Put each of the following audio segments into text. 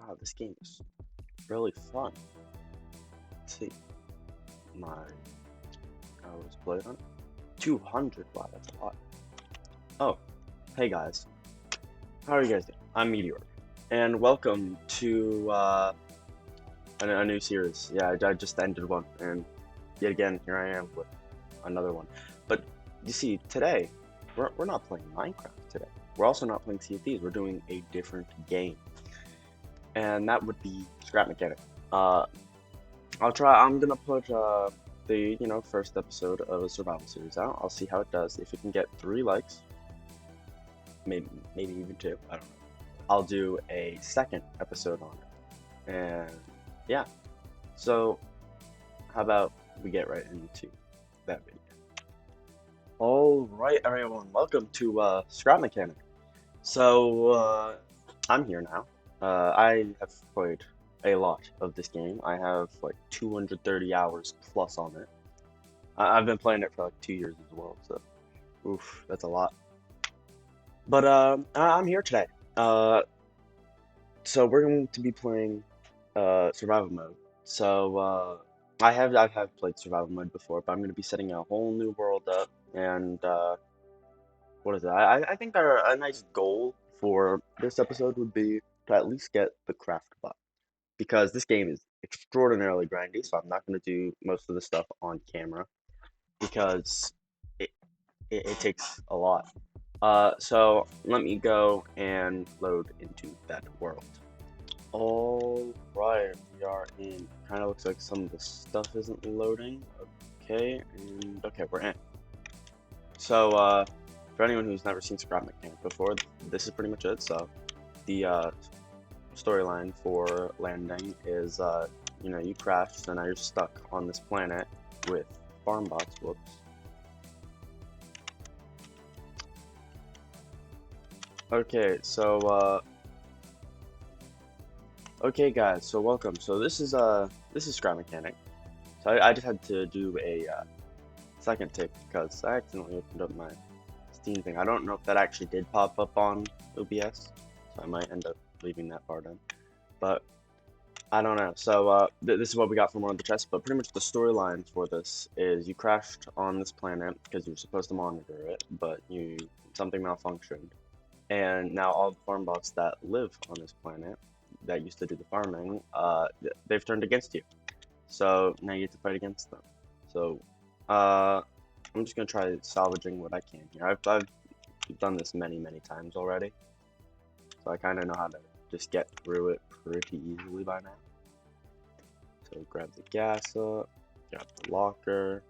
Wow, this game is really fun. Let's see, my hours played on it. 200. Wow, that's a lot. Oh, hey guys, how are you guys doing? I'm Meteoric, and welcome to a new series. Yeah, I just ended one, and yet again, here I am with another one. But you see, today we're not playing Minecraft today. We're also not playing Sea of Thieves. We're doing a different game, and that would be Scrap Mechanic. Uh, I'm gonna put the first episode of a survival series out. I'll see how it does. If it can get 3 likes, maybe even 2. I don't know. I'll do a second episode on it. And yeah. So how about we get right into that video? All right, everyone. Welcome to Scrap Mechanic. So I'm here now. I have played a lot of this game. I have like 230 hours plus on it. I've been playing it for like 2 years as well, so oof, that's a lot. But I'm here today. So we're going to be playing survival mode. So I have played survival mode before, but I'm going to be setting a whole new world up. And what is it? I think a nice goal for this episode would be to at least get the Craftbot, because this game is extraordinarily grindy, so I'm not going to do most of the stuff on camera because it, it takes a lot. So let me go and load into that world. All right, we are in. Kind of looks like some of the stuff isn't loading. Okay, and okay, we're in. So for anyone who's never seen Scrap Mechanic before, this is pretty much it. So the storyline for landing is you crashed, so now you're stuck on this planet with farm bots. Whoops. Okay, so okay guys, so welcome. So this is Scrap Mechanic. So I just had to do a second take because I accidentally opened up my Steam thing. I don't know if that actually did pop up on OBS, so I might end up leaving that part in. But I don't know. So this is what we got from one of the chests. But pretty much the storyline for this is you crashed on this planet because you were supposed to monitor it, but something malfunctioned, and now all the farm bots that live on this planet that used to do the farming, they've turned against you. So now you have to fight against them. So I'm just gonna try salvaging what I can here. I've done this many times already, so I kind of know how to just get through it pretty easily by now. So grab the gas up, grab the locker,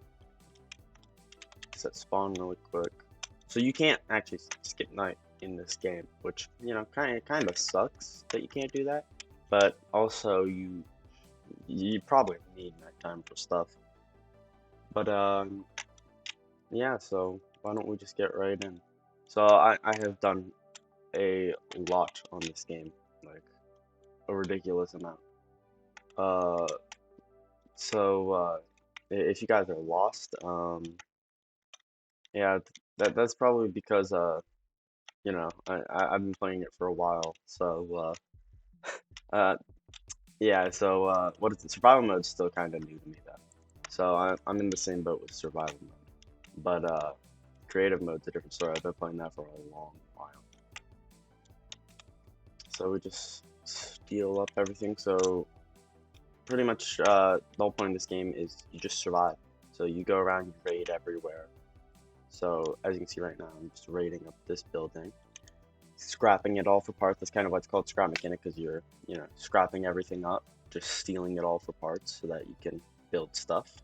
set spawn really quick. So you can't actually skip night in this game, which kind of sucks that you can't do that. But also you probably need nighttime for stuff. But yeah, so why don't we just get right in? So I have done a lot on this game, like a ridiculous amount. So if you guys are lost, yeah, that's probably because I've been playing it for a while. So yeah, so what is it? Survival mode's still kind of new to me though. So I'm in the same boat with survival mode, but creative mode's a different story. I've been playing that for a long while. So we just steal up everything. So pretty much the whole point of this game is you just survive. So you go around, you raid everywhere. So as you can see right now, I'm just raiding up this building, scrapping it all for parts. That's kind of why it's called Scrap Mechanic, because you're scrapping everything up, just stealing it all for parts so that you can build stuff.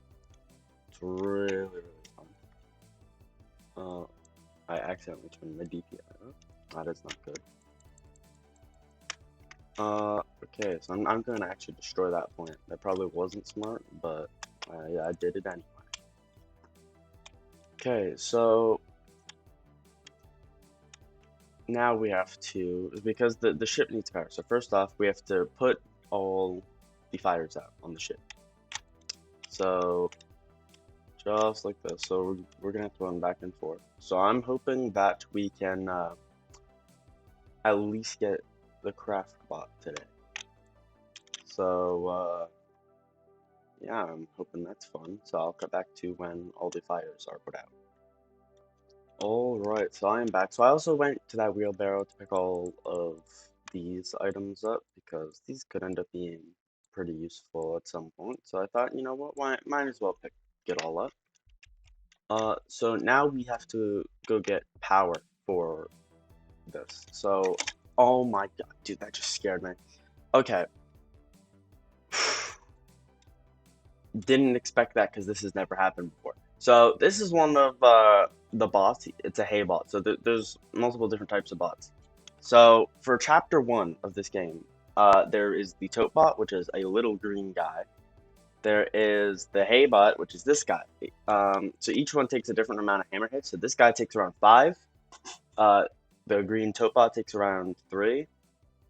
It's really fun. I accidentally turned my DPI up. That is not good. Okay, so I'm gonna actually destroy that plant. That probably wasn't smart, but yeah, I did it anyway. Okay, so now we have to, because the ship needs power. So first off, we have to put all the fires out on the ship. So just like this. So we're gonna have to run back and forth. So I'm hoping that we can at least get the Craftbot today. So, yeah, I'm hoping that's fun. So I'll cut back to when all the fires are put out. Alright, so I am back. So I also went to that wheelbarrow to pick all of these items up because these could end up being pretty useful at some point. So I thought, you know what, why might as well pick it all up. So now we have to go get power for this. So, oh my god, dude, that just scared me. Okay. Didn't expect that because this has never happened before. So this is one of the bots. It's a hay bot. So there's multiple different types of bots. So for chapter 1 of this game, there is the tote bot, which is a little green guy. There is the hay bot, which is this guy. So each one takes a different amount of hammer hits. So this guy takes around 5. The green tote bot takes around 3.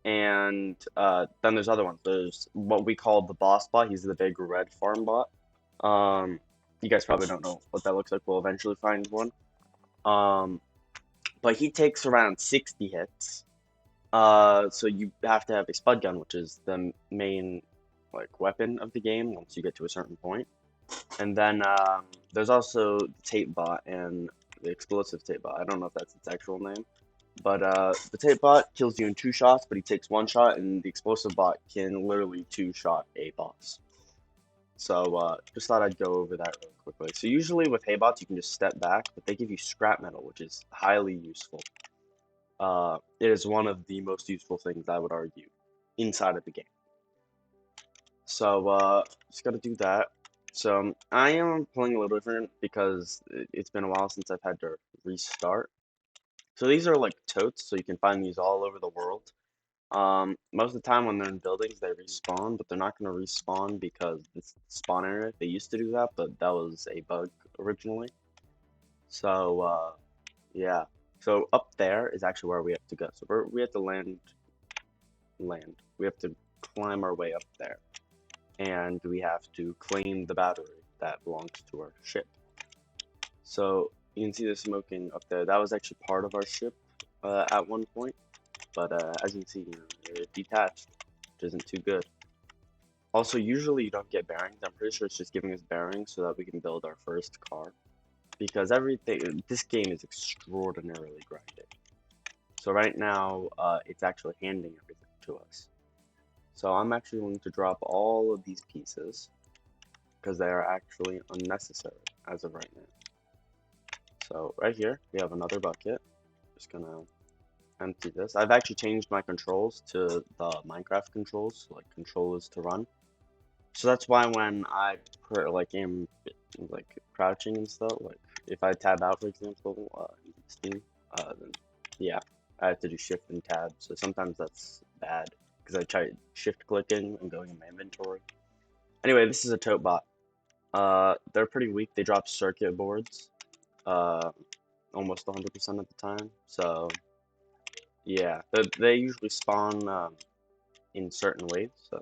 And then there's other ones. There's what we call the boss bot. He's the big red farm bot. You guys probably don't know what that looks like. We'll eventually find one. But he takes around 60 hits. So you have to have a spud gun, which is the main like weapon of the game once you get to a certain point. And then there's also the tape bot and the explosive tape bot. I don't know if that's its actual name. But the tape bot kills you in 2 shots, but he takes 1 shot, and the explosive bot can literally 2-shot a boss. So just thought I'd go over that really quickly. So usually with hay bots, you can just step back, but they give you scrap metal, which is highly useful. It is one of the most useful things, I would argue, inside of the game. So just gotta do that. So I am playing a little different because it's been a while since I've had to restart. So these are like totes, so you can find these all over the world. Most of the time when they're in buildings, they respawn, but they're not going to respawn because it's the spawn area. They used to do that, but that was a bug originally. So, yeah. So up there is actually where we have to go. So we have to land. We have to climb our way up there. And we have to claim the battery that belongs to our ship. So you can see the smoking up there. That was actually part of our ship at one point. But as you can see, it's detached, which isn't too good. Also, usually you don't get bearings. I'm pretty sure it's just giving us bearings so that we can build our first car. Because this game is extraordinarily grinded. So right now, it's actually handing everything to us. So I'm actually going to drop all of these pieces because they are actually unnecessary as of right now. So right here, we have another bucket. Just gonna empty this. I've actually changed my controls to the Minecraft controls, like controllers to run. So that's why when I am like crouching and stuff, like if I tab out, for example, in Steam, then yeah, I have to do shift and tab. So sometimes that's bad because I try shift clicking and going in my inventory. Anyway, this is a tote bot. They're pretty weak. They drop circuit boards, almost 100% of the time. So yeah, they usually spawn in certain ways. So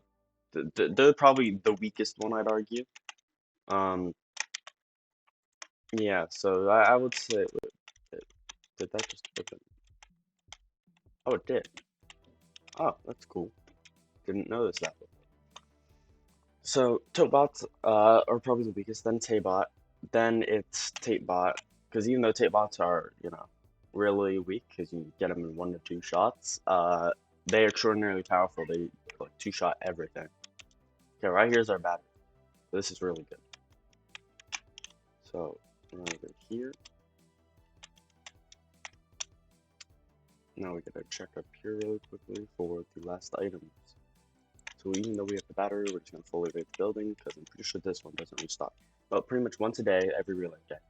they're probably the weakest one, I'd argue. Yeah. So I would say, did that just open? Oh, it did. Oh, that's cool. Didn't notice that before. So Totebots are probably the weakest. Then Taebot. Then it's Tapebot. Because even though Tapebots are, really weak, because you get them in 1 to 2 shots, they are extraordinarily powerful. They like 2-shot everything. Okay, right here's our battery. This is really good. So over here. Now we gotta check up here really quickly for the last items. So even though we have the battery, we're just gonna fully rate the building because I'm pretty sure this one doesn't restock. But pretty much once a day, every real life day,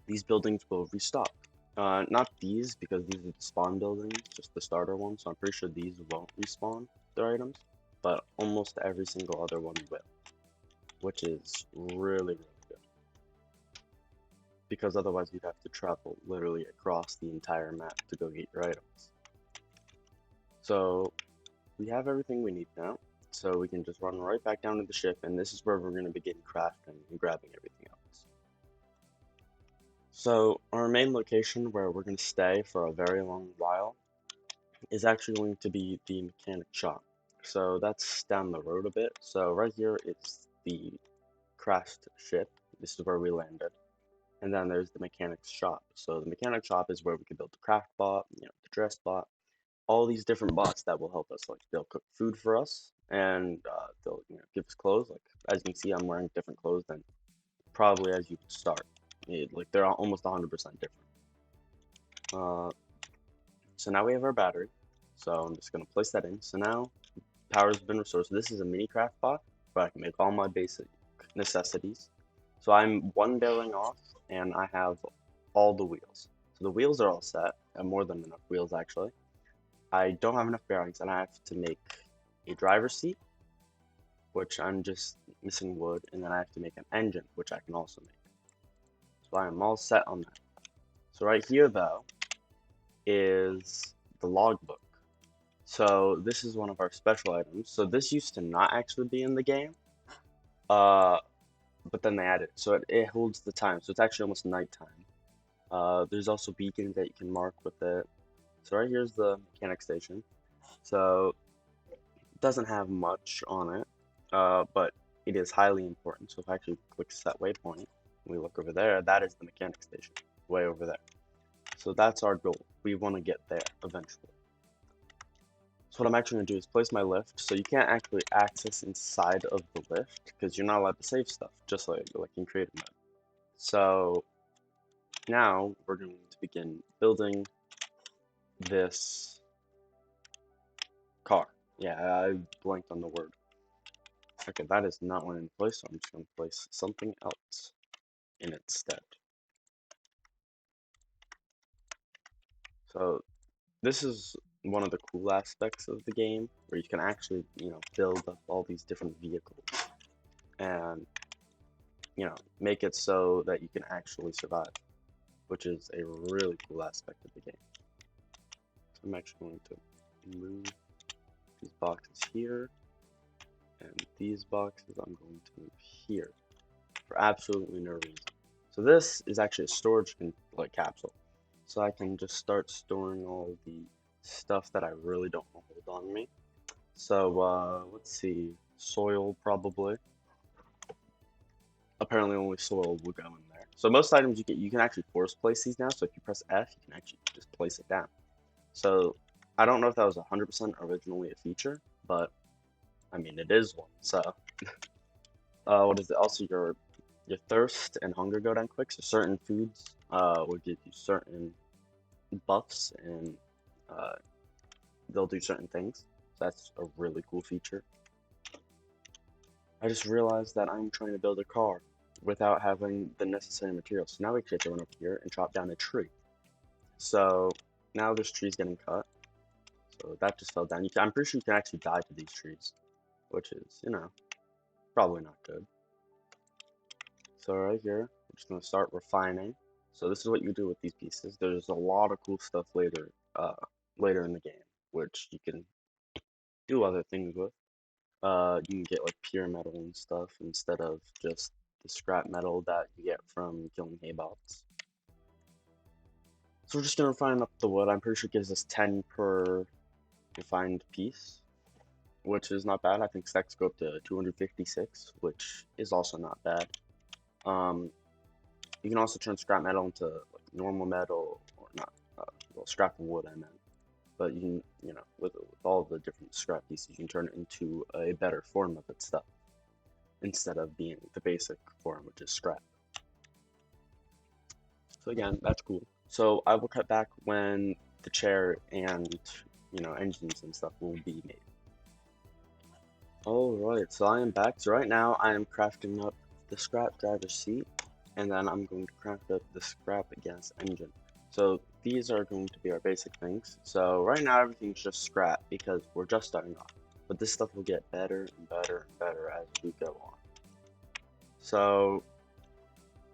these buildings will restock. Not these because these are the spawn buildings, just the starter ones. So I'm pretty sure these won't respawn their items, but almost every single other one will, which is really good. Because otherwise you'd have to travel literally across the entire map to go get your items. So we have everything we need now, so we can just run right back down to the ship, and this is where we're going to begin crafting and grabbing everything else. So our main location where we're going to stay for a very long while is actually going to be the mechanic shop. So that's down the road a bit. So right here, it's the crashed ship. This is where we landed. And then there's the mechanics shop. So the mechanics shop is where we can build the craft bot, the dress bot, all these different bots that will help us. Like they'll cook food for us, and they'll give us clothes. Like as you can see, I'm wearing different clothes than probably as you start. Like they're almost 100% different. So now we have our battery. So I'm just gonna place that in. So now power's been restored. So this is a mini craft bot where I can make all my basic necessities. So I'm one bearing off, and I have all the wheels. So the wheels are all set, and more than enough wheels actually. I don't have enough bearings, and I have to make a driver's seat, which I'm just missing wood, and then I have to make an engine, which I can also make. So I am all set on that. So right here, though, is the logbook. So this is one of our special items. So this used to not actually be in the game, but then they added it. So it holds the time. So it's actually almost nighttime. There's also beacons that you can mark with it. So right here's the mechanic station. So it doesn't have much on it, but it is highly important. So if I actually click set waypoint, we look over there, that is the mechanic station, way over there. So that's our goal. We want to get there eventually. So what I'm actually going to do is place my lift. So you can't actually access inside of the lift because you're not allowed to save stuff, just like in creative mode. So now we're going to begin building this car. Yeah, I blanked on the word. Okay, that is not one in place, so I'm just going to place something else in its stead. So this is one of the cool aspects of the game, where you can actually, build up all these different vehicles and, make it so that you can actually survive, which is a really cool aspect of the game. So I'm actually going to move these boxes here, and these boxes I'm going to move here for absolutely no reason. So this is actually a storage capsule. So I can just start storing all the stuff that I really don't want to hold on me. So let's see, soil probably. Apparently only soil will go in there. So most items you can actually force place these now. So if you press F, you can actually just place it down. So I don't know if that was 100% originally a feature, but I mean it is one. So what is it? Also your thirst and hunger go down quick. So certain foods will give you certain buffs, and they'll do certain things. So that's a really cool feature. I just realized that I'm trying to build a car without having the necessary materials. So now we actually have to run up here and chop down a tree. So now this tree's getting cut. So that just fell down. I'm pretty sure you can actually die to these trees, which is, probably not good. So right here, we're just going to start refining. So this is what you do with these pieces. There's a lot of cool stuff later in the game, which you can do other things with. You can get like pure metal and stuff instead of just the scrap metal that you get from killing hay bots. So we're just gonna refine up the wood. I'm pretty sure it gives us 10 per refined piece, which is not bad. I think stacks go up to 256, which is also not bad. You can also turn scrap metal into like normal metal, or not, well, scrap wood I meant. But you can, with all the different scrap pieces, you can turn it into a better form of its stuff, instead of being the basic form, which is scrap. So again, that's cool. So I will cut back when the chair and, engines and stuff will be made. Alright, so I am back. So right now I am crafting up the scrap driver's seat, and then I'm going to craft up the scrap gas engine. So these are going to be our basic things. So right now everything's just scrap because we're just starting off. But this stuff will get better and better and better as we go on. So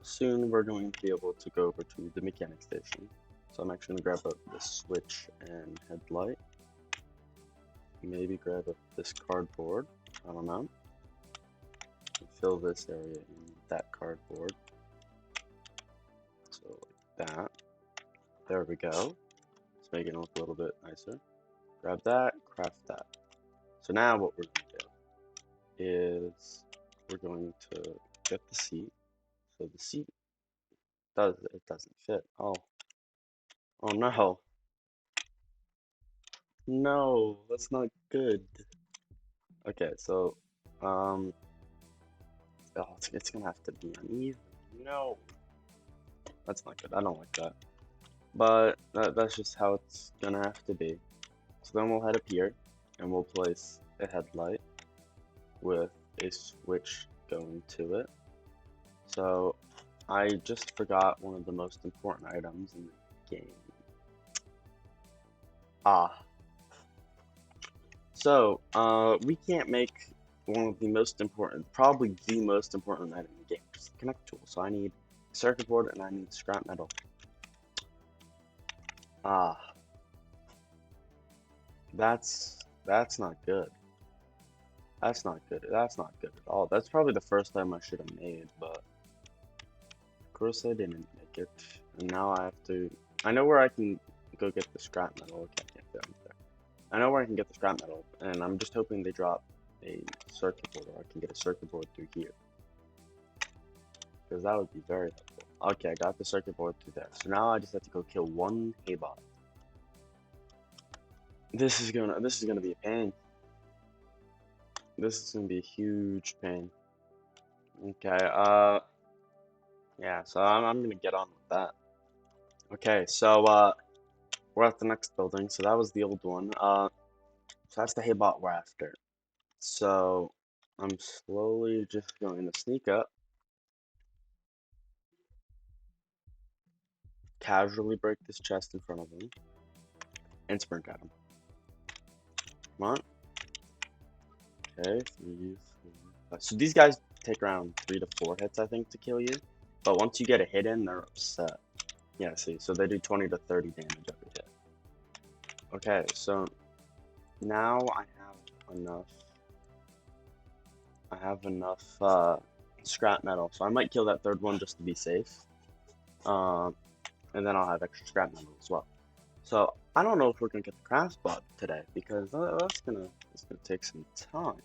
soon we're going to be able to go over to the mechanic station. So I'm actually going to grab up this switch and headlight. Maybe grab up this cardboard. I don't know. Fill this area in that cardboard. So like that. There we go. Let's make it look a little bit nicer. Grab that, craft that. So now what we're going to do is we're going to get the seat. So the seat doesn't fit. Oh no. No, that's not good. Okay, so um oh, it's gonna have to be uneven. No, that's not good. I don't like that. But that's just how it's gonna have to be. So then we'll head up here and we'll place a headlight with a switch going to it. So I just forgot one of the most important items in the game. Ah. So, we can't make one of the most important, probably the most important item in the game, which is the connect tool. So I need a circuit board and I need scrap metal. Ah, that's not good. That's not good. That's not good at all. That's probably the first time I should have made, but of course I didn't make it. And now I have to. I know where I can go get the scrap metal. Okay, I can't go there. I know where I can get the scrap metal, and I'm just hoping they drop a circuit board, or I can get a circuit board through here, because that would be very helpful. Okay, I got the circuit board through there. So now I just have to go kill one Haybot. This is gonna be a pain. This is gonna be a huge pain. Okay, yeah, so I'm gonna get on with that. Okay, so we're at the next building. So that was the old one. So that's the Haybot we're after. So I'm slowly just going to sneak up, casually break this chest in front of him, and sprint at him. Come on. Okay, 3, 4, 5. So these guys take around 3 to 4 hits, I think, to kill you. But once you get a hit in, they're upset. Yeah, see, so they do 20 to 30 damage every hit. Okay, so now I have enough. Scrap metal, so I might kill that third one just to be safe. And then I'll have extra scrap metal as well. So I don't know if we're gonna get the Craftbot today because that's gonna take some time.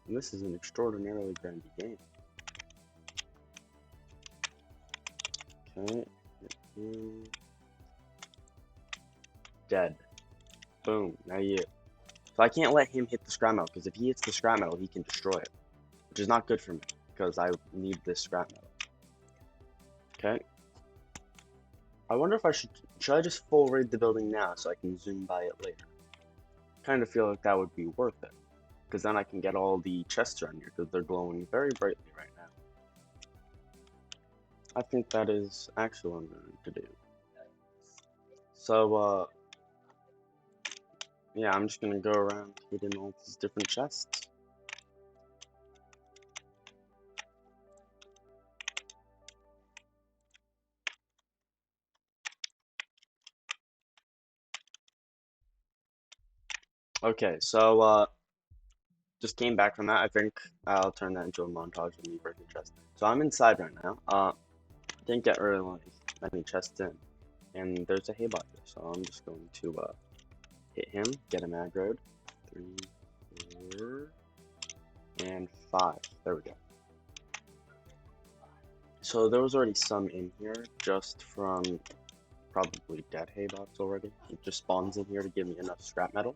And this is an extraordinarily grindy game. Okay. Dead. Boom. Now you. So I can't let him hit the scrap metal because if he hits the scrap metal, he can destroy it, which is not good for me because I need this scrap metal. Okay. I wonder if I should I just full raid the building now so I can zoom by it later. Kind of feel like that would be worth it, because then I can get all the chests around here because they're glowing very brightly right now. I think that is actually what I'm going to do. So yeah, I'm just gonna go around hitting all these different chests. Okay, so just came back from that. I think I'll turn that into a montage of me breaking chests. So I'm inside right now. Didn't get really many chests in, and there's a Haybot here, so I'm just going to hit him, get him aggroed. 3, 4, and 5. There we go. So there was already some in here, just from probably dead Haybots already. It just spawns in here to give me enough scrap metal.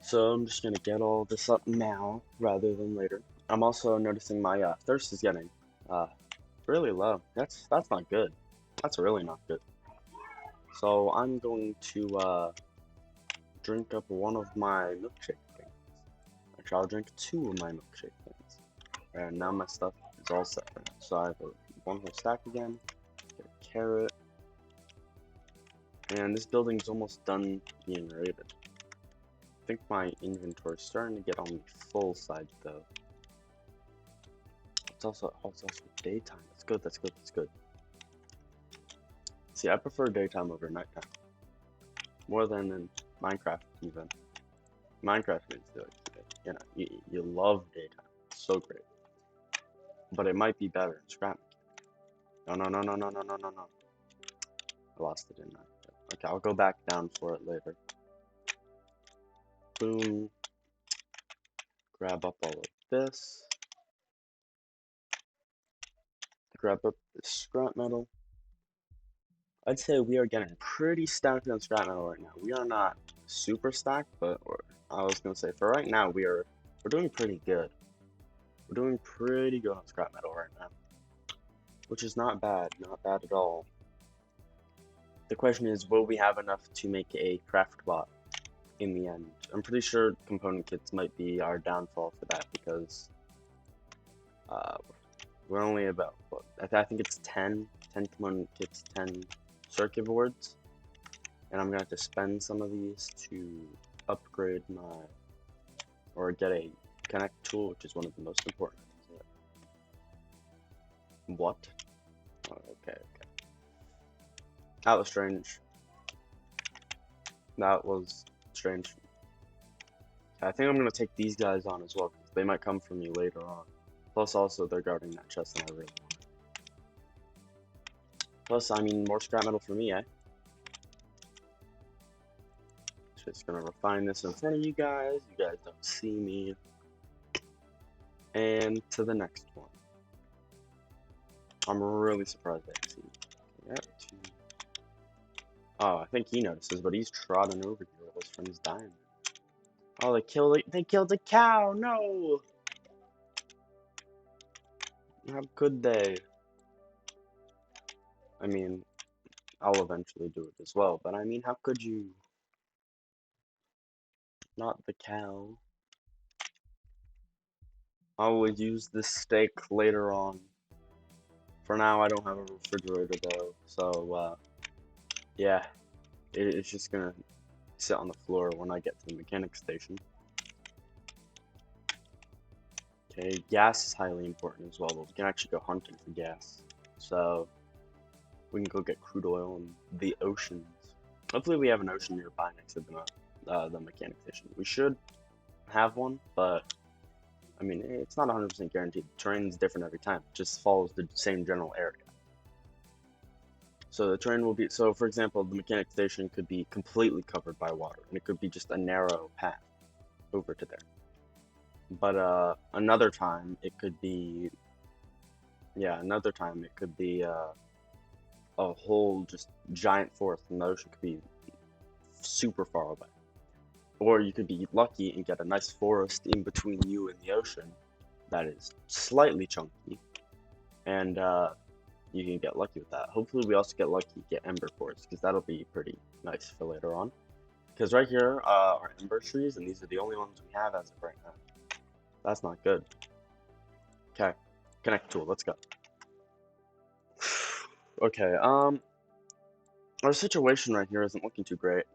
So I'm just gonna get all this up now, rather than later. I'm also noticing my thirst is getting really low. That's not good. That's really not good. So I'm going to drink up one of my milkshake things. Actually, I'll drink 2 of my milkshake things. And now my stuff is all set for now. So I have one whole stack again. Get a carrot. And this building's almost done being raided. I think my inventory's starting to get on the full side though. It's also daytime. That's good, that's good, that's good. See, I prefer daytime over nighttime. More than in Minecraft even. Minecraft is you know, you love daytime. It's so great. But it might be better in Scrap. No. I lost it, didn't I? Okay, I'll go back down for it later. Boom. Grab up all of this. Grab up the scrap metal. I'd say we are getting pretty stacked on scrap metal right now. We are not super stacked, but I was gonna say for right now we're doing pretty good. We're doing pretty good on scrap metal right now, which is not bad at all. The question is, will we have enough to make a Craftbot in the end? I'm pretty sure component kits might be our downfall for that because we're only about, what, I think it's 10 component kits, 10 circuit boards, and I'm gonna have to spend some of these to upgrade or get a connect tool, which is one of the most important things. What? Oh, okay. That was strange. I think I'm gonna take these guys on as well, because they might come for me later on. Plus, also, they're guarding that chest, and I really want it. Plus, I mean, more scrap metal for me, eh? Just gonna refine this in front of you guys. You guys don't see me. And to the next one. I'm really surprised I see. Oh, I think he notices, but he's trotting over here while his friend's dying. Oh, they killed a cow! No! How could they? I mean, I'll eventually do it as well, but I mean, how could you? Not the cow. I will use this steak later on. For now, I don't have a refrigerator though, so yeah, it's just gonna sit on the floor when I get to the mechanic station. Okay, gas is highly important as well, but we can actually go hunting for gas. So we can go get crude oil in the oceans. Hopefully we have an ocean nearby next to the mechanic station. We should have one, but I mean, it's not 100% guaranteed. The terrain's different every time. It just follows the same general area. So the terrain will be, so for example, the mechanic station could be completely covered by water, and it could be just a narrow path over to there. But another time it could be, a whole just giant forest, and the ocean could be super far away. Or you could be lucky and get a nice forest in between you and the ocean that is slightly chunky, and you can get lucky with that. Hopefully we also get lucky get ember cores, because that'll be pretty nice for later on. Because right here are ember trees, and these are the only ones we have as of right now. That's not good. Okay, connect tool, let's go. Okay, our situation right here isn't looking too great.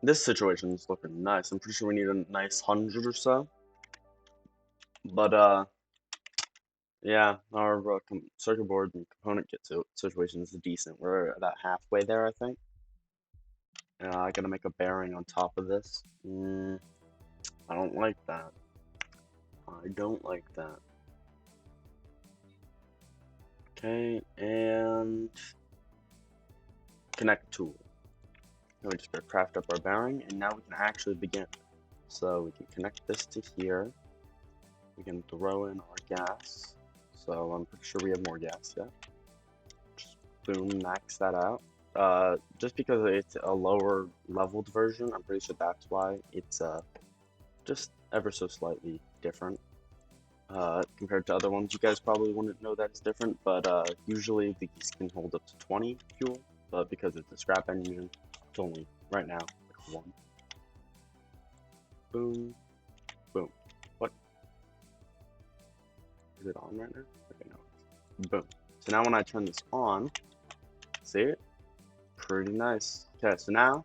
This situation is looking nice. I'm pretty sure we need a nice 100 or so. But yeah, our circuit board and component kit situation is decent. We're about halfway there, I think. I gotta make a bearing on top of this. I don't like that. I don't like that. Okay, and connect tool. Now we just gotta craft up our bearing, and now we can actually begin. So we can connect this to here. We can throw in our gas. So I'm pretty sure we have more gas, yeah. Just boom, max that out. Just because it's a lower leveled version, I'm pretty sure that's why it's just ever so slightly different compared to other ones. You guys probably wouldn't know that it's different, but usually these can hold up to 20 fuel, but because it's a scrap engine, it's only right now like 1. Boom, boom. What? Is it on right now? Okay, no. Boom. So now when I turn this on, see it? Pretty nice. Okay, so now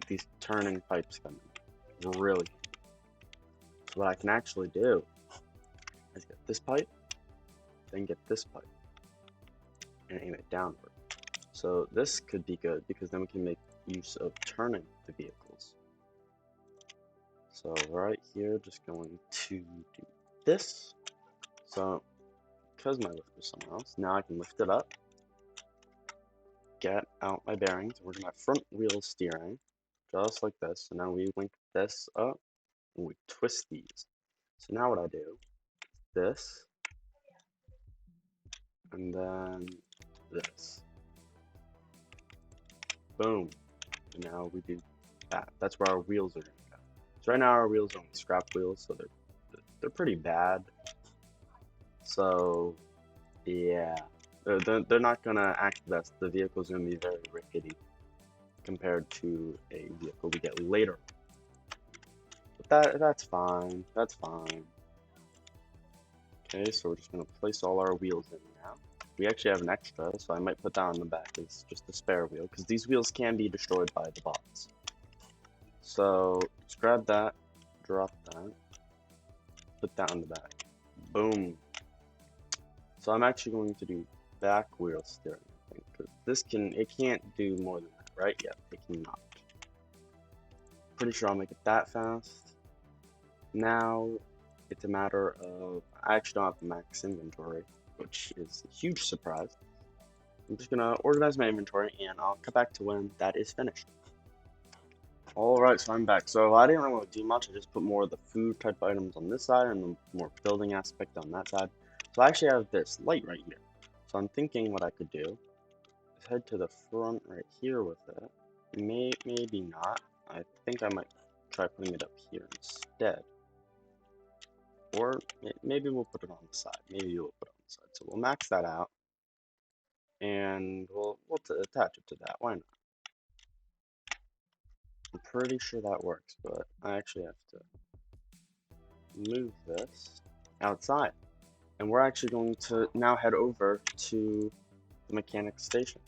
these turning pipes come in. Really. So what I can actually do is get this pipe, then get this pipe, and aim it downward. So this could be good because then we can make use of turning the vehicles. So right here, just going to do this. So because my lift was somewhere else, now I can lift it up, get out my bearings, we're going to my front wheel steering, just like this. So now we link this up and we twist these. So now what I do, this, and then this. Boom. And now we do that. That's where our wheels are gonna go. So right now our wheels are only scrap wheels, so they're pretty bad. So yeah, they're not gonna act the best. The vehicle's gonna be very rickety compared to a vehicle we get later. But that's fine. That's fine. Okay, so we're just gonna place all our wheels in now. We actually have an extra, so I might put that on the back as just a spare wheel, because these wheels can be destroyed by the bots. So just grab that, drop that, put that on the back. Boom. So I'm actually going to do back wheel steering, I think, because it can't do more than that, right? Yeah, it cannot. Pretty sure I'll make it that fast. Now it's a matter of, I actually don't have max inventory, which is a huge surprise. I'm just gonna organize my inventory and I'll come back to when that is finished. Alright, so I'm back. So I didn't really do much. I just put more of the food type items on this side and the more building aspect on that side. So I actually have this light right here. So I'm thinking what I could do is head to the front right here with it. Maybe not. I think I might try putting it up here instead. Or maybe we'll put it on the side. Maybe we'll put it on the side. So we'll max that out. And we'll attach it to that. Why not? I'm pretty sure that works, but I actually have to move this outside. And we're actually going to now head over to the mechanic station.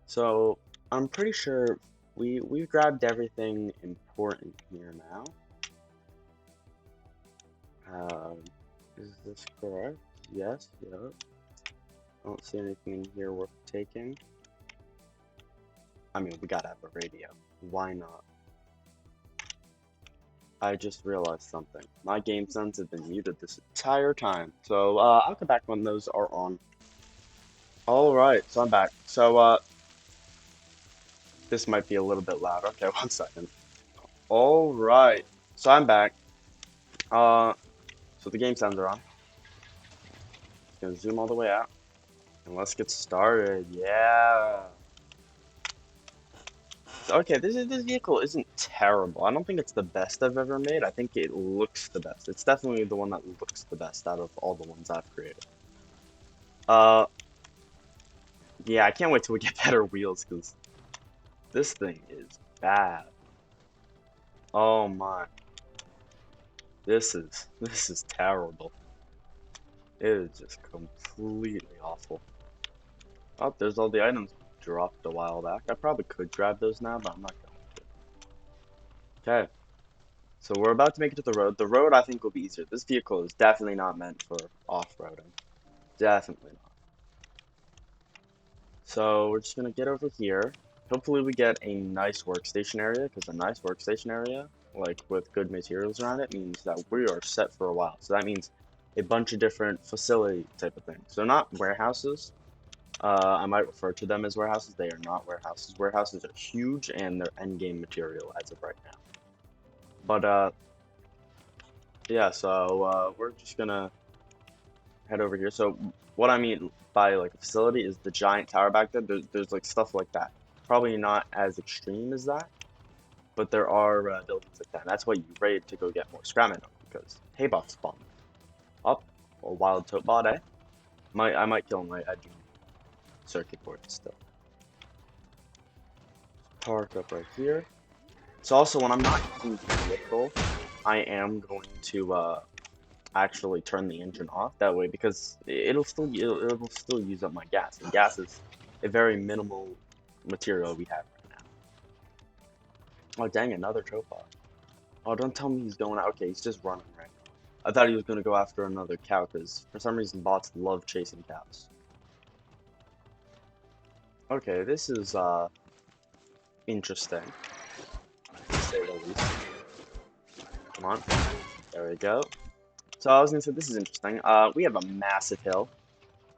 So I'm pretty sure we've grabbed everything important here now. Is this correct? Yes, yep. I don't see anything in here worth taking. I mean, we gotta have a radio. Why not? I just realized something. My game sounds have been muted this entire time. So I'll come back when those are on. Alright, so I'm back. So this might be a little bit loud. Okay, 1 second. Alright, so I'm back. So the game sounds are on. Just gonna zoom all the way out. And let's get started. Yeah. Okay, this vehicle isn't terrible. I don't think it's the best I've ever made. I think it looks the best. It's definitely the one that looks the best out of all the ones I've created. Yeah, I can't wait till we get better wheels, because this thing is bad. Oh my. This is terrible. It is just completely awful. Oh, there's all the items dropped a while back. I probably could grab those now, but I'm not going to. Okay. So we're about to make it to the road. The road I think will be easier. This vehicle is definitely not meant for off-roading. Definitely not. So we're just gonna get over here. Hopefully we get a nice workstation area, because a nice workstation area, like with good materials around it, means that we are set for a while. So that means a bunch of different facility type of things. So not warehouses. I might refer to them as warehouses. They are not warehouses. Warehouses are huge and they're endgame material as of right now. But yeah, so we're just gonna head over here. So what I mean by like a facility is the giant tower back there. There's like stuff like that. Probably not as extreme as that, but there are buildings like that. And that's why you raid to go get more scrap metal, because hay bots spawn up. A wild tote bot, eh? I might kill him. I do circuit board still. Park up right here. So also when I'm not using the vehicle, I am going to actually turn the engine off that way, because it'll still use up my gas, and gas is a very minimal material we have right now. Oh dang, another tropod. Oh, don't tell me he's going out. Okay, he's just running right now. I thought he was gonna go after another cow, because for some reason bots love chasing cows. Okay, this is interesting, to say the least. Come on, there we go. So I was gonna say this is interesting. We have a massive hill.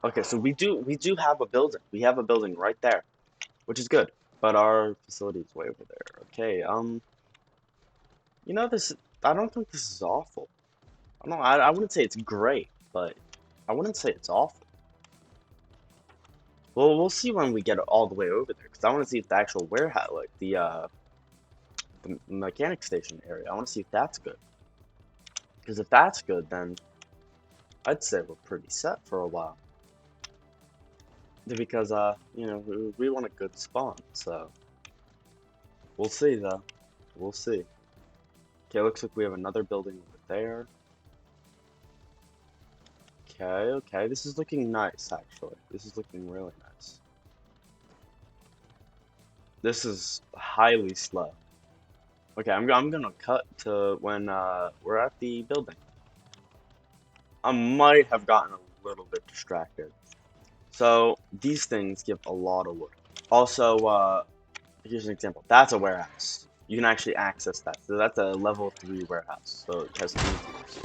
Okay, so we do have a building. We have a building right there, which is good. but our facility is way over there. Okay, you know this. I don't think this is awful. I don't. I wouldn't say it's great, but I wouldn't say it's awful. Well, we'll see when we get all the way over there, because I want to see if the actual warehouse, like the mechanic station area, I want to see if that's good. Because if that's good, then I'd say we're pretty set for a while. Because you know, we want a good spawn, so we'll see though. We'll see. Okay, looks like we have another building over there. Okay, okay, this is looking nice actually. This is looking really nice. This is highly slow. Okay, I'm gonna cut to when we're at the building. I might have gotten a little bit distracted. So these things give a lot of wood. Also, here's an example. That's a warehouse. You can actually access that. So that's a level 3 warehouse. So it has 3 tiers.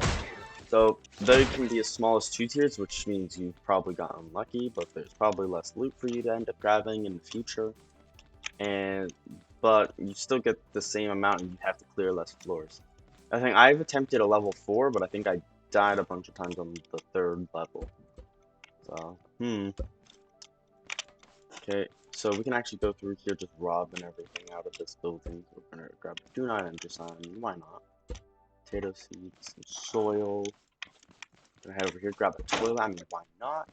So they can be as small as 2 tiers, which means you've probably gotten unlucky, but there's probably less loot for you to end up grabbing in the future. But you still get the same amount and you have to clear less floors. I think I've attempted a level 4, but I think I died a bunch of times on the 3rd level. So, Okay, so we can actually go through here just robbing everything out of this building. We're gonna grab a do not enter sign, why not? Potato seeds, some soil. Gonna head over here, grab a toilet, I mean why not?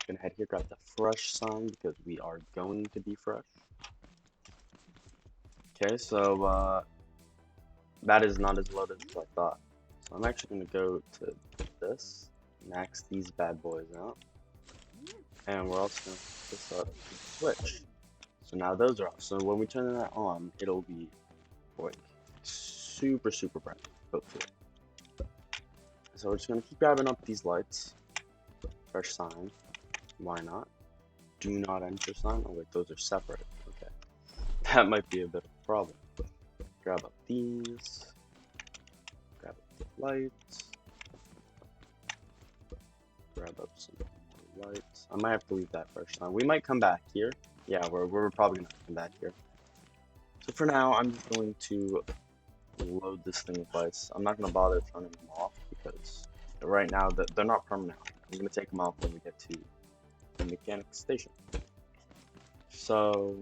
Gonna head here, grab the fresh sign because we are going to be fresh. Okay, so that is not as loaded as I thought. So I'm actually gonna go to this, max these bad boys out. And we're also gonna put this up to switch. So now those are off. So when we turn that on, it'll be like super, super bright, hopefully. So we're just gonna keep grabbing up these lights. Fresh sign. Why not? Do not enter sign. Oh wait, those are separate. Okay. That might be a bit of a problem. Grab up these. Grab up the lights. Grab up some more lights. I might have to leave that first sign. We might come back here. Yeah, we're probably gonna come back here. So for now, I'm just going to load this thing with lights. I'm not gonna bother turning them off because right now they're not permanent. I'm gonna take them off when we get to the mechanic station. So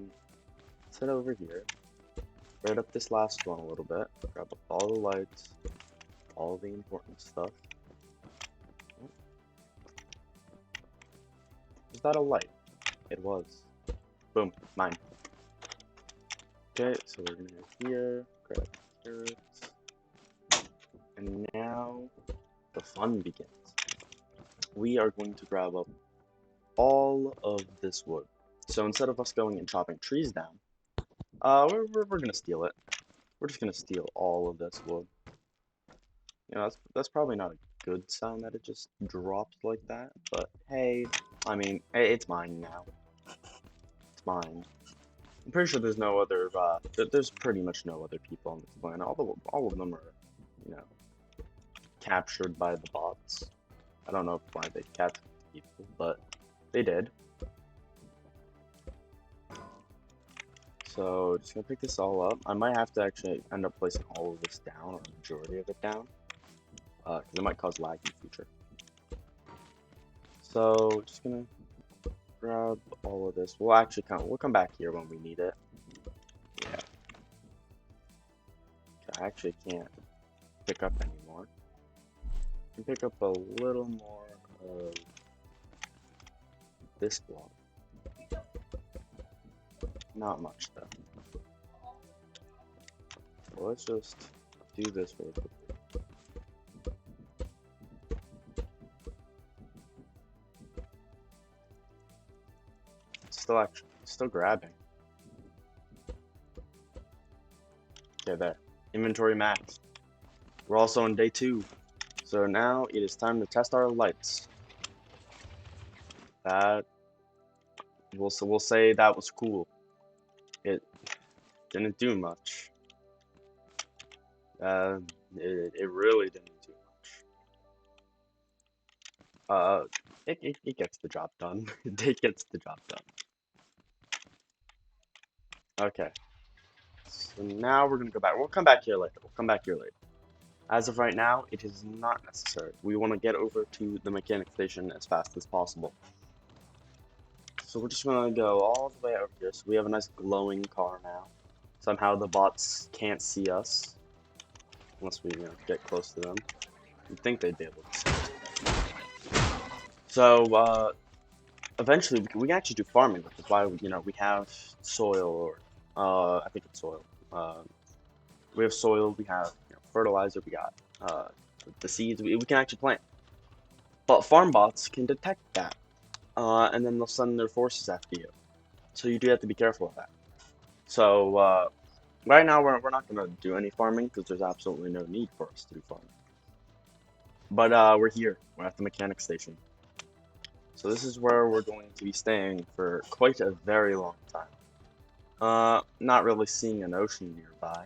let's head over here, right up this last one a little bit, grab up all the lights, all the important stuff. Was that a light? It was. Boom, mine. Okay, so we're gonna go here, grab carrots, and now the fun begins. We are going to grab up all of this wood. So instead of us going and chopping trees down, we're gonna steal it. We're just gonna steal all of this wood. You know, that's probably not a good sign that it just dropped like that, but hey, I mean, hey, it's mine now. It's mine. I'm pretty sure there's no other, there's pretty much no other people on this planet. All of them are, you know, captured by the bots. I don't know why they captured people, but they did. So just gonna pick this all up. I might have to actually end up placing all of this down, or majority of it down, because it might cause lag in the future. So just gonna grab all of this. We'll come back here when we need it. Yeah. Okay, I actually can't pick up anymore. I can pick up a little more of this block. Not much though. So let's just do this really quickly. Still grabbing. Okay, there. Inventory max. We're also on day 2. So now it is time to test our lights. That we'll say that was cool. It didn't do much. It really didn't do much. It gets the job done. It gets the job done. Okay. So now we're gonna go back. We'll come back here later. We'll come back here later. As of right now, it is not necessary. We want to get over to the mechanic station as fast as possible. So we're just gonna go all the way over here. So we have a nice glowing car now. Somehow the bots can't see us unless we, get close to them. You'd think they'd be able to see us. So eventually we can actually do farming, which is why we have soil, or I think it's soil. We have soil. We have fertilizer. We got the seeds. We can actually plant. But farm bots can detect that, and then they'll send their forces after you. So you do have to be careful of that. So right now we're not gonna do any farming because there's absolutely no need for us to do farming. But we're here. We're at the mechanic station. So this is where we're going to be staying for quite a very long time. Not really seeing an ocean nearby.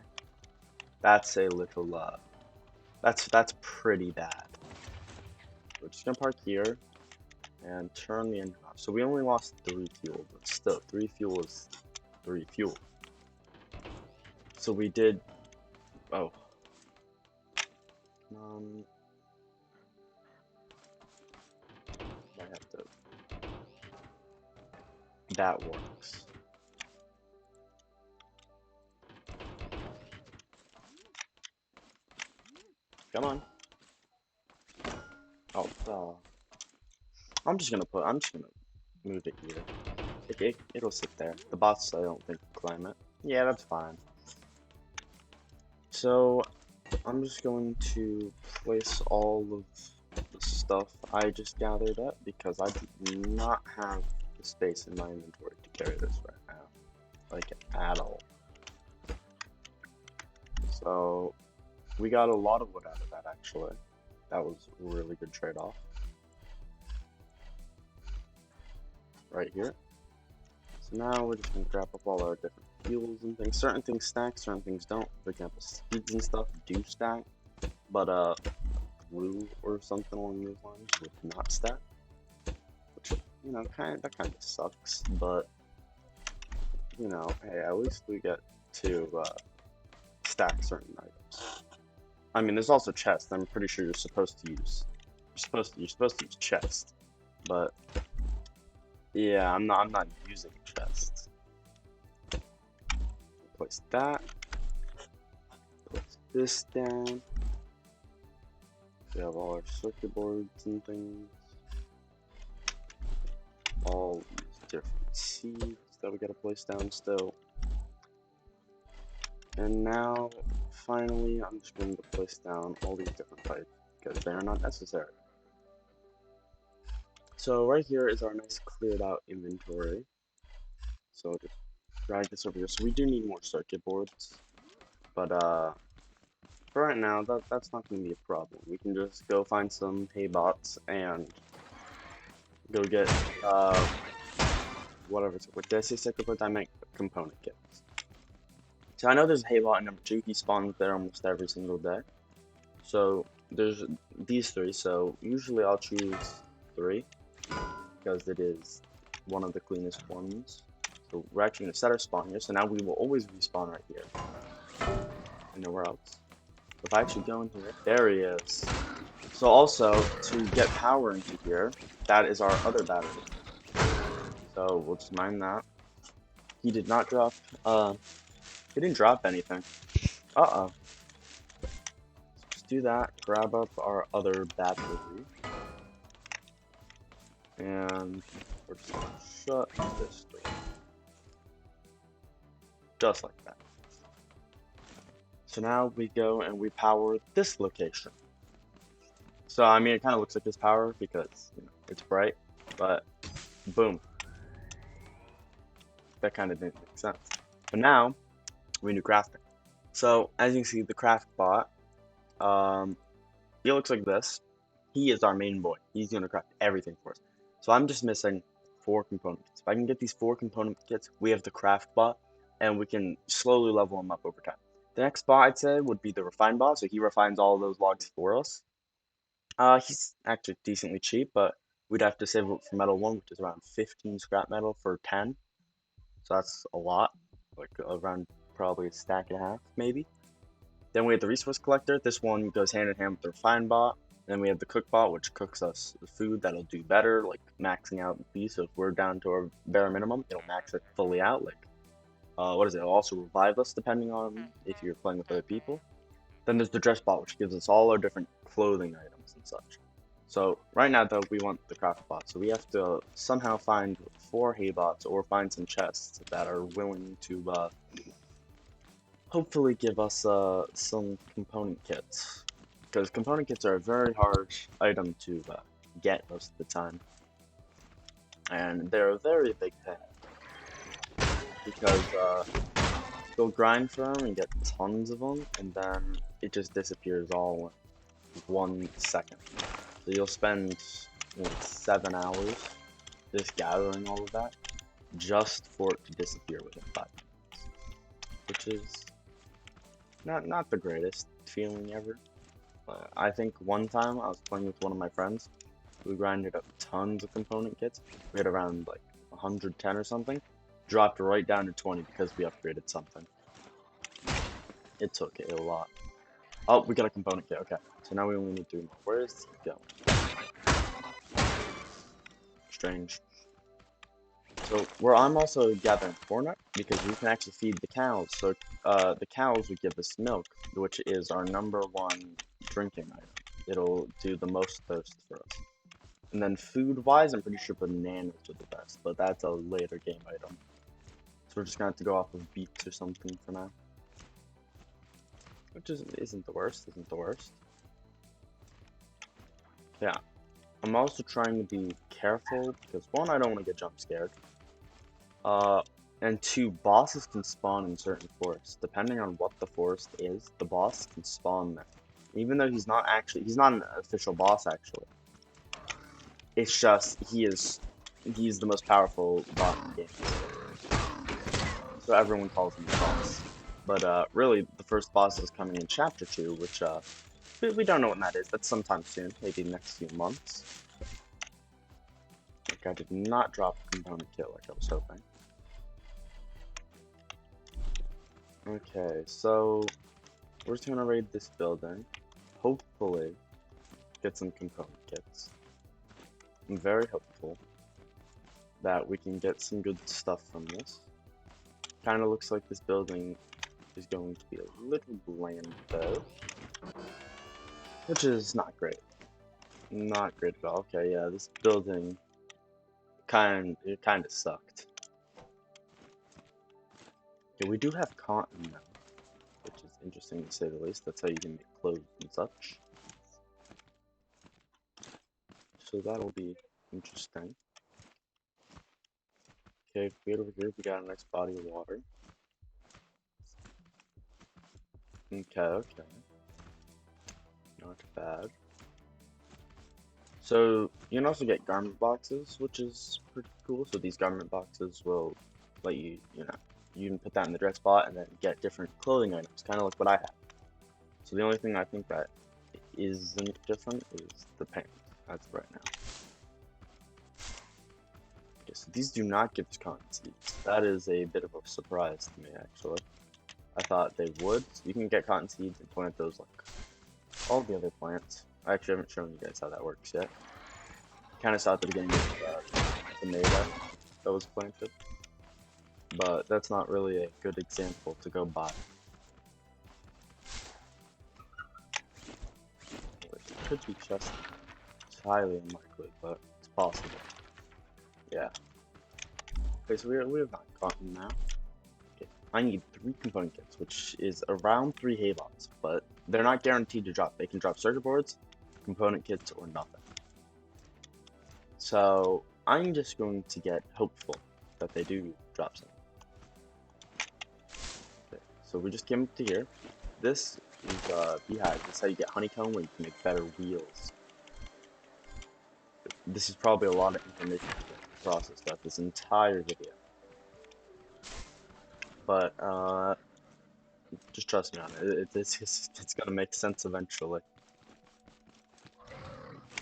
That's a little that's pretty bad. We're just gonna park here and turn the engine off. So we only lost 3 fuel, but still 3 fuel is 3 fuel. So we did. Oh. I have to. That works. Come on. Oh, I'm just gonna move it here. It'll sit there. The bots, I don't think, will climb it. Yeah, that's fine. So I'm just going to place all of the stuff I just gathered up because I do not have the space in my inventory to carry this right now, like at all. So we got a lot of wood out of that actually. That was a really good trade-off. Right here. So now we're just gonna grab up all our different fuels and things. Certain things stack, certain things don't. For example, seeds and stuff do stack, but glue or something along those lines would not stack. Which that kind of sucks, but hey, at least we get to stack certain items. I mean, there's also chests. I'm pretty sure you're supposed to use. You're supposed to use chest, but yeah, I'm not using chests. Place that. Place this down. We have all our circuit boards and things. All these different seeds that we gotta place down still. And now, finally, I'm just going to place down all these different pipes because they are not necessary. So right here is our nice cleared out inventory. So just drag this over here. So we do need more circuit boards, but for right now, that's not going to be a problem. We can just go find some hay bots and go get whatever. What did I say? Circuit boards? I meant component kits. So I know there's a hay bot in number 2. He spawns there almost every single day. So there's these 3. So usually I'll choose 3 because it is one of the cleanest ones. So we're actually gonna set our spawn here. So now we will always respawn right here and nowhere else. If I actually go in here, there he is. So also to get power into here, that is our other battery. So we'll just mine that. He did not drop. He didn't drop anything. Uh-oh. Just do that. Grab up our other battery. And we're just gonna shut this door. Just like that. So now we go and we power this location. So I mean, it kind of looks like this power because it's bright, but boom. That kind of didn't make sense. But now we do crafting. So as you can see, the Craftbot, he looks like this. He is our main boy. He's gonna craft everything for us. So I'm just missing 4 component kits. If I can get these 4 component kits, we have the Craftbot, and we can slowly level him up over time. The next bot I'd say would be the Refine bot, so he refines all of those logs for us. He's actually decently cheap, but we'd have to save up for metal 1, which is around 15 scrap metal for 10. So that's a lot. like around probably a stack and a half, maybe. Then we have the resource collector. This one goes hand in hand with the refine bot. Then we have the cook bot, which cooks us the food that'll do better, like maxing out these. So if we're down to our bare minimum, it'll max it fully out. Like, what is it? It'll also revive us depending on if you're playing with other people. Then there's the dress bot, which gives us all our different clothing items and such. So right now, though, we want the craft bot. So we have to somehow find 4 hay bots or find some chests that are willing to hopefully give us some component kits. Because component kits are a very hard item to get most of the time. And they're a very big pain. Because you'll grind for them and get tons of them, and then it just disappears all in 1 second. So you'll spend 7 hours just gathering all of that, just for it to disappear within 5 minutes. Which is not the greatest feeling ever. I think one time I was playing with one of my friends, we grinded up tons of component kits. We had around like 110 or something. Dropped right down to 20 because we upgraded something. It took a lot. Oh, we got a component kit. Okay, so now we only need 3 more. Where is he going? Strange. So where I'm also gathering corn because we can actually feed the cows. So the cows would give us milk, which is our #1 drinking item. It'll do the most thirst for us. And then food-wise, I'm pretty sure bananas are the best, but that's a later game item. So we're just gonna have to go off of beets or something for now. Which isn't the worst, Yeah. I'm also trying to be careful because 1, I don't want to get jump scared. And 2, bosses can spawn in certain forests. Depending on what the forest is, the boss can spawn there. Even though he's not an official boss actually. It's just he's the most powerful boss in the game. So everyone calls him the boss. But really, the first boss is coming in Chapter 2, which we don't know when that is. That's sometime soon, maybe next few months. Like I did not drop a component kit like I was hoping. Okay, so we're just gonna raid this building. Hopefully, get some component kits. I'm very hopeful that we can get some good stuff from this. Kinda looks like this building is going to be a little bland though, which is not great. Not great at all. Okay, yeah, this building kinda sucked. Okay, we do have cotton now, which is interesting to say the least. That's how you can make clothes and such. So that'll be interesting. Okay, if we get over here, we got a nice body of water. Okay. Not bad. So you can also get garment boxes, which is pretty cool. So these garment boxes will let you, you can put that in the dress bot and then get different clothing items, kind of like what I have. So the only thing I think that isn't different is the pants, as of right now. Okay, so these do not give us cotton seeds. That is a bit of a surprise to me, actually. I thought they would. So you can get cotton seeds and plant those like all the other plants. I actually haven't shown you guys how that works yet. Kind of saw at the beginning of the tomato that was planted. But that's not really a good example to go by. It could be just highly unlikely, but it's possible. Yeah. Okay, so we have not gotten now. Okay, I need 3 component kits, which is around 3 hay bots, but they're not guaranteed to drop. They can drop circuit boards, component kits, or nothing. So I'm just going to get hopeful that they do drop something. Okay, so we just came up to here. This is beehive. This is how you get honeycomb, where you can make better wheels. This is probably a lot of information to process throughout this entire video. But just trust me on it. It's gonna make sense eventually.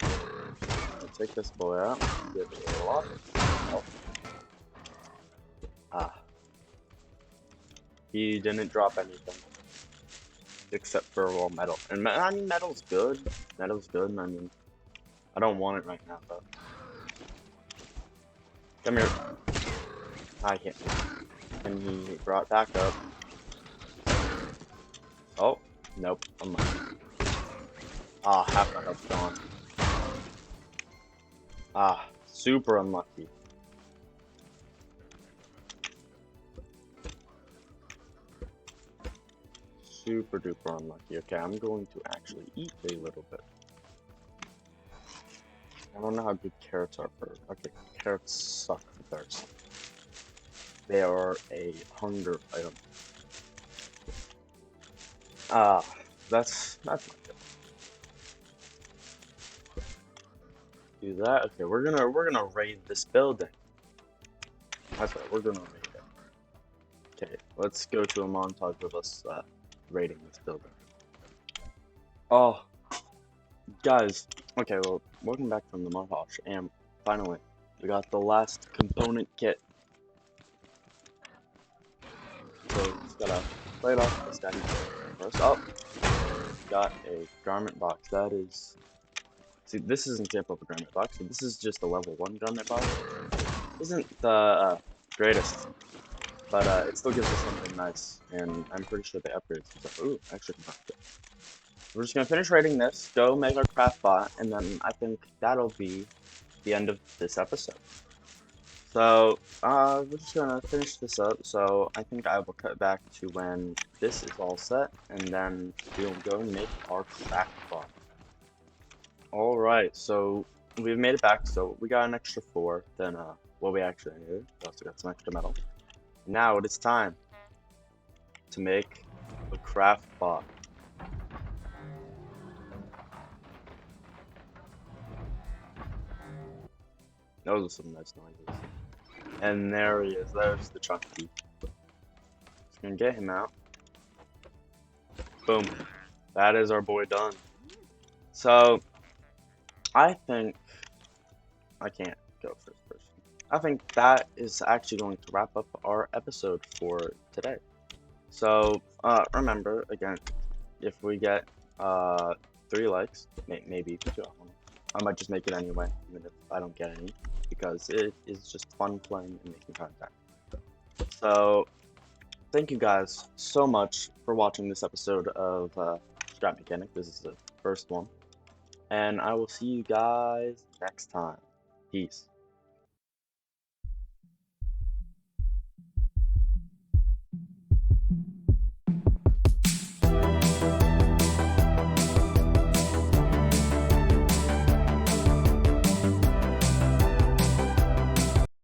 I'll take this boy out. Get a lot of health. He didn't drop anything except for raw metal. And I mean, metal's good. Metal's good. I mean, I don't want it right now, though. Come here. I can't. And he brought back up. Oh, nope. I'm not. Ah, half my health's gone. Ah, super unlucky. Super duper unlucky. Okay, I'm going to actually eat a little bit. I don't know how good carrots are for. Okay, carrots suck for thirst. They are a hunger item. Ah, that's not good. Do that. Okay, we're gonna raid this building. That's right, we're gonna raid it. Okay, let's go to a montage of us raiding this building. Oh, guys. Okay, well, welcome back from the montage, and finally, we got the last component kit. So just gotta play it off the static first. Oh, got a garment box. That is. See, this is an example of a garment box. So this is just a level 1 garment box. Isn't the greatest, but it still gives us something nice, and I'm pretty sure they upgrade some stuff. Ooh, extra component. We're just gonna finish rating this, go make our Craftbot, and then I think that'll be the end of this episode. So, we're just gonna finish this up, so I think I will cut back to when this is all set, and then we'll go and make our Craftbot. Alright, so we've made it back, so we got an extra 4 than what we actually needed. We also got some extra metal. Now it is time to make a Craftbot. Those are some nice noises. And there he is. There's the chunky. Just gonna get him out. Boom. That is our boy done. So, I think I can't go first person. I think that is actually going to wrap up our episode for today. So, remember, again, if we get 3 likes, maybe 2, I might just make it anyway, even if I don't get any, because it is just fun playing and making content. So, thank you guys so much for watching this episode of Scrap Mechanic. This is the first one. And I will see you guys next time. Peace.